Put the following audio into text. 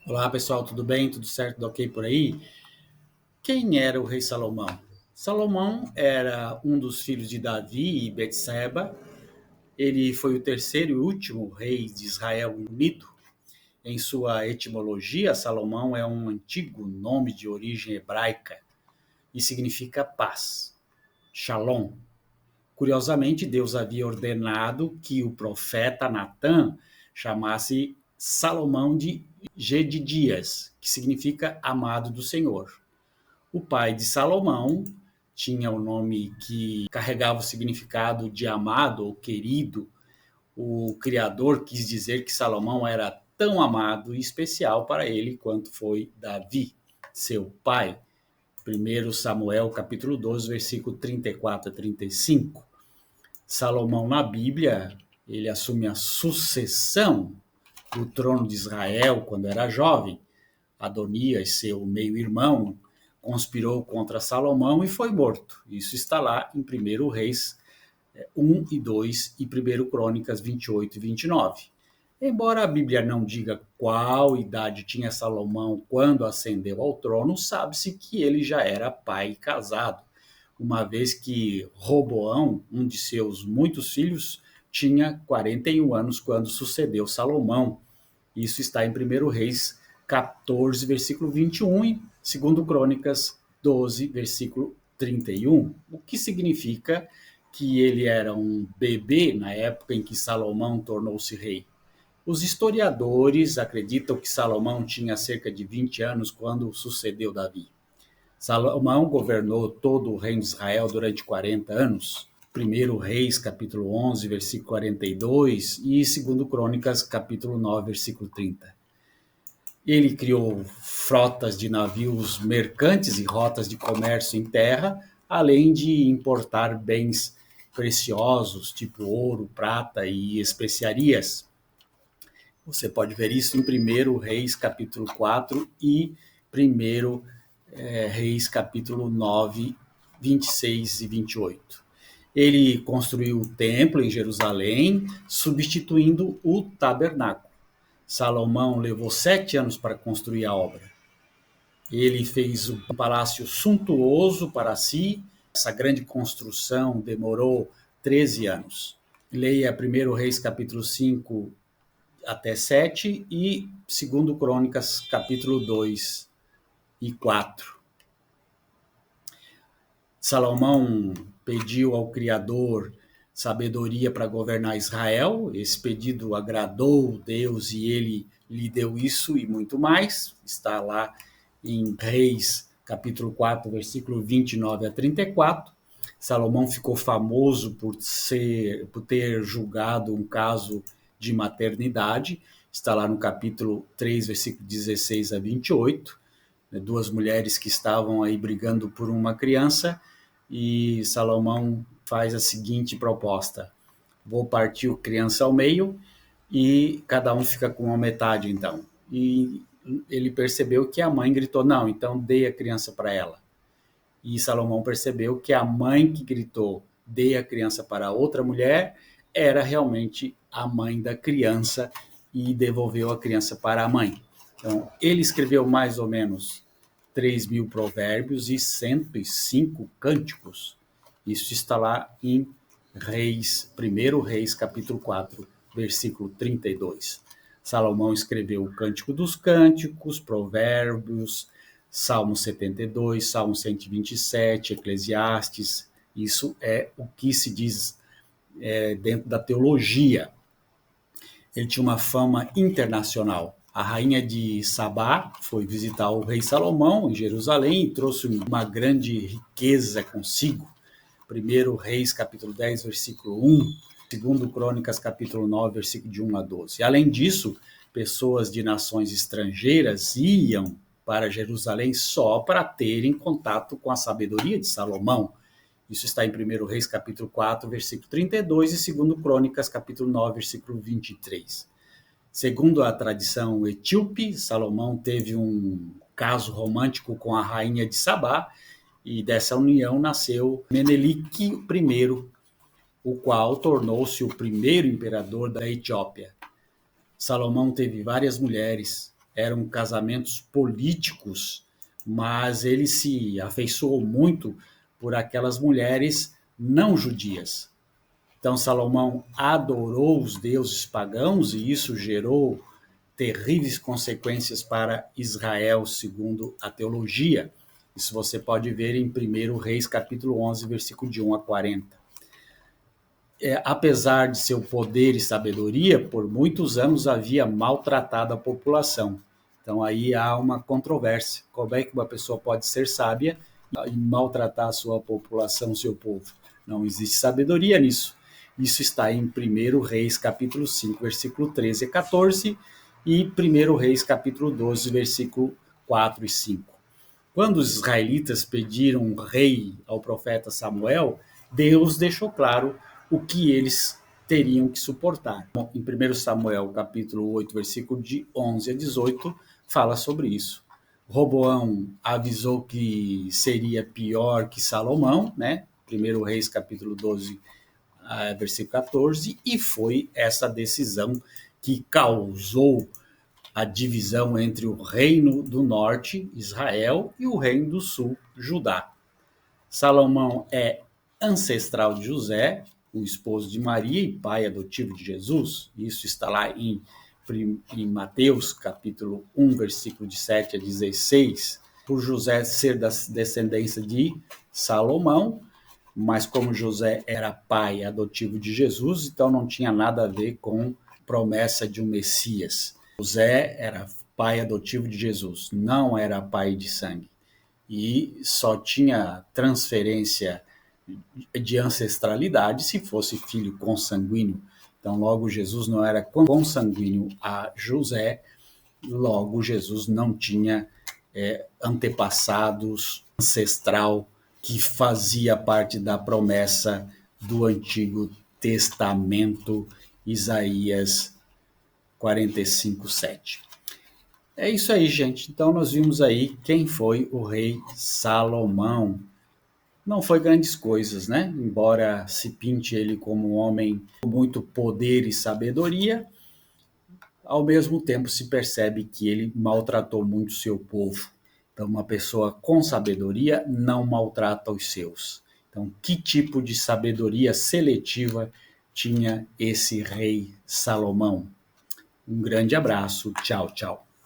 Olá pessoal, tudo bem? Tudo certo? Tudo ok por aí? Quem era o rei Salomão? Salomão era um dos filhos de Davi e Betseba. Ele foi o terceiro e último rei de Israel unido. Em sua etimologia, Salomão é um antigo nome de origem hebraica e significa paz, Shalom. Curiosamente, Deus havia ordenado que o profeta Natã chamasse Salomão de Gedidias, que significa amado do Senhor. O pai de Salomão tinha o nome que carregava o significado de amado ou querido. O Criador quis dizer que Salomão era tão amado e especial para ele quanto foi Davi, seu pai. 1 Samuel capítulo 12, versículo 34 a 35. Salomão na Bíblia, ele assume a sucessão do trono de Israel quando era jovem. Adonias, seu meio-irmão, conspirou contra Salomão e foi morto. Isso está lá em 1 Reis 1 e 2 e 1 Crônicas 28 e 29. Embora a Bíblia não diga qual idade tinha Salomão quando ascendeu ao trono, sabe-se que ele já era pai e casado, uma vez que Roboão, um de seus muitos filhos, tinha 41 anos quando sucedeu Salomão. Isso está em 1 Reis 14, versículo 21 e 2 Crônicas 12, versículo 31, o que significa que ele era um bebê na época em que Salomão tornou-se rei. Os historiadores acreditam que Salomão tinha cerca de 20 anos quando sucedeu Davi. Salomão governou todo o reino de Israel durante 40 anos. 1 Reis, capítulo 11, versículo 42 e 2 Crônicas, capítulo 9, versículo 30. Ele criou frotas de navios mercantes e rotas de comércio em terra, além de importar bens preciosos, tipo ouro, prata e especiarias. Você pode ver isso em 1 Reis, capítulo 4 e 1 Reis, capítulo 9, 26 e 28. Ele construiu o templo em Jerusalém, substituindo o tabernáculo. Salomão levou 7 anos para construir a obra. Ele fez um palácio suntuoso para si. Essa grande construção demorou 13 anos. Leia 1 Reis capítulo 5 até 7 e 2 Crônicas capítulo 2 e 4. Salomão pediu ao Criador sabedoria para governar Israel. Esse pedido agradou Deus e ele lhe deu isso e muito mais. Está lá em Reis, capítulo 4, versículo 29 a 34. Salomão ficou famoso por ter julgado um caso de maternidade. Está lá no capítulo 3, versículo 16 a 28. Duas mulheres que estavam aí brigando por uma criança e Salomão faz a seguinte proposta: vou partir a criança ao meio e cada um fica com uma metade, então. E ele percebeu que a mãe gritou: não, então dê a criança para ela. E Salomão percebeu que a mãe que gritou: dê a criança para outra mulher, era realmente a mãe da criança e devolveu a criança para a mãe. Então, ele escreveu mais ou menos 3.000 provérbios e 105 cânticos. Isso está lá em Reis, 1 Reis, capítulo 4, versículo 32. Salomão escreveu o Cântico dos Cânticos, Provérbios, Salmo 72, Salmo 127, Eclesiastes. Isso é o que se diz dentro da teologia. Ele tinha uma fama internacional. A rainha de Sabá foi visitar o rei Salomão em Jerusalém e trouxe uma grande riqueza consigo. 1 Reis, capítulo 10, versículo 1, 2 Crônicas, capítulo 9, versículo de 1 a 12. Além disso, pessoas de nações estrangeiras iam para Jerusalém só para terem contato com a sabedoria de Salomão. Isso está em 1 Reis, capítulo 4, versículo 32 e 2 Crônicas, capítulo 9, versículo 23. Segundo a tradição etíope, Salomão teve um caso romântico com a rainha de Sabá, e dessa união nasceu Menelik I, o qual tornou-se o primeiro imperador da Etiópia. Salomão teve várias mulheres, eram casamentos políticos, mas ele se afeiçoou muito por aquelas mulheres não judias. Então, Salomão adorou os deuses pagãos e isso gerou terríveis consequências para Israel, segundo a teologia. Isso você pode ver em 1 Reis, capítulo 11, versículo de 1 a 40. Apesar de seu poder e sabedoria, por muitos anos havia maltratado a população. Então aí há uma controvérsia. Como é que uma pessoa pode ser sábia e maltratar a sua população, seu povo? Não existe sabedoria nisso. Isso está em 1 Reis, capítulo 5, versículo 13 e 14, e 1 Reis, capítulo 12, versículo 4 e 5. Quando os israelitas pediram um rei ao profeta Samuel, Deus deixou claro o que eles teriam que suportar. Bom, em 1 Samuel, capítulo 8, versículo de 11 a 18, fala sobre isso. Roboão avisou que seria pior que Salomão, né? 1 Reis, capítulo 12, versículo 14, e foi essa decisão que causou a divisão entre o reino do norte, Israel, e o reino do sul, Judá. Salomão é ancestral de José, o esposo de Maria e pai adotivo de Jesus. Isso está lá em Mateus, capítulo 1, versículo de 7 a 16. Por José ser da descendência de Salomão, mas como José era pai adotivo de Jesus, então não tinha nada a ver com promessa de um Messias. José era pai adotivo de Jesus, não era pai de sangue. E só tinha transferência de ancestralidade se fosse filho consanguíneo. Então, logo, Jesus não era consanguíneo a José, logo, Jesus não tinha antepassados ancestral que fazia parte da promessa do Antigo Testamento, Isaías 45:7. É isso aí, gente. Então nós vimos aí quem foi o rei Salomão. Não foi grandes coisas, né? Embora se pinte ele como um homem com muito poder e sabedoria, ao mesmo tempo se percebe que ele maltratou muito seu povo. Então, uma pessoa com sabedoria não maltrata os seus. Então, que tipo de sabedoria seletiva tinha esse rei Salomão? Um grande abraço. Tchau, tchau.